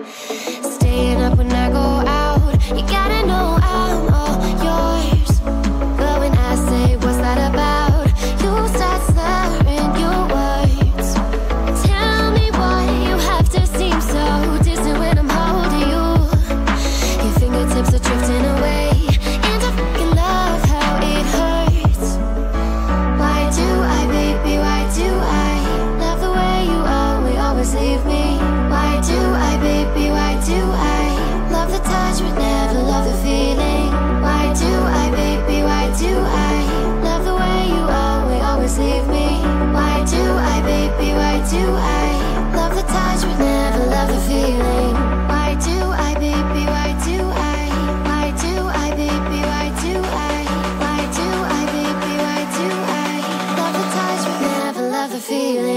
Staying up when I go out, you gotta know I'm all yours. But when I say what's that about, you start slurring your words. Tell me why you have to seem so distant when I'm holding you. Your fingertips are drifting away, and I fucking love how it hurts. Why do I, baby, why do I love the way you always leave me? Why do I, baby, why do I love the touch but never love the feeling? Why do I, baby, why do I love the way you always leave me? Why do I, baby, why do I love the touch but never love the feeling? Why do I, baby, why do I? Why do I, baby, why do I? Why do I, baby, why do I love the touch but never love the feeling?